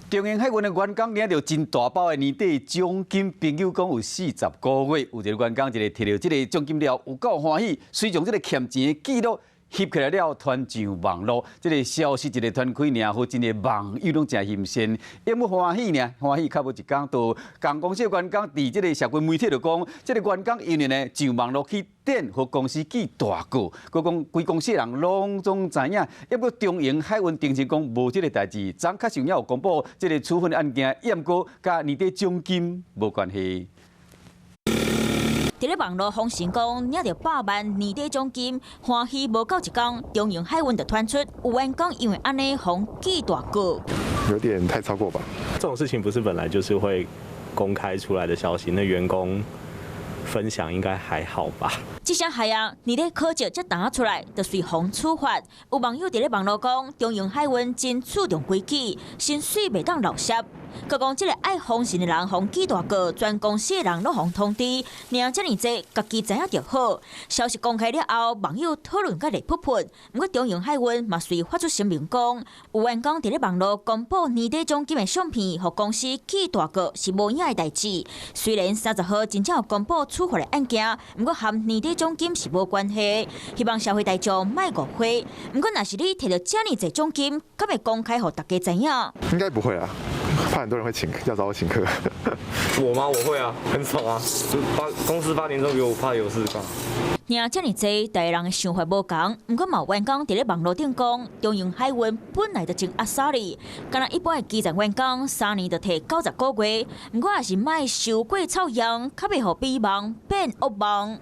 中英海运的员工领到真大包的年底奖金，朋友讲有40个月，有一个员工摕到这个奖金了，有够欢喜，随从这个欠钱的记录翕起来了，传上网络。这个消息一个传开呢，好真个网友拢真新鲜，因为欢喜呢，欢喜较无一天，到公公司的员工伫这个社会媒体就讲，这个员工因为呢上网络去点和公司记大过，佮讲规公司的人拢总知影，抑过中英海运定性讲无这个代志，昨确实有公布这个处分案件，验过甲年底奖金无关系。伫咧网络风声讲领到100万年底奖金，欢喜无够一天，中英海运就传出有员工因为安尼互记大过，有点太超过吧？这种事情不是本来就是会公开出来的消息，那员工分享应该还好吧？这些害啊，年底考绩才打出来，就随风处罚。有网友伫咧网络讲，中英海运真注重规矩，薪水袂当漏涉。佮讲，这个爱封信的人互记大过，全公司的人拢互通知，领遮尔济，家己知影就好。消息公开了后，网友讨论甲热噗噗。不过中英海运嘛随发出声明讲，有员工伫咧网络公布年底奖金的相片，互公司记大过是无影的代志。虽然30号真正有公布处罚的案件，不过含年底奖金是无关系。希望社会大众莫误会。不过若是你摕到遮尔济奖金，敢会公开互大家知影？应该不会啊。怕很多人会要找我请客。我吗？我会啊，很爽啊！公司8点钟给我，怕有事干。领遮尔济，大家人的想法无同。不过，有员工伫咧网络顶讲，中英海运本来就真阿萨哩，敢若一般的基层员工3年就摕90个月。不过也是莫受过臭样，较袂互美梦变恶梦。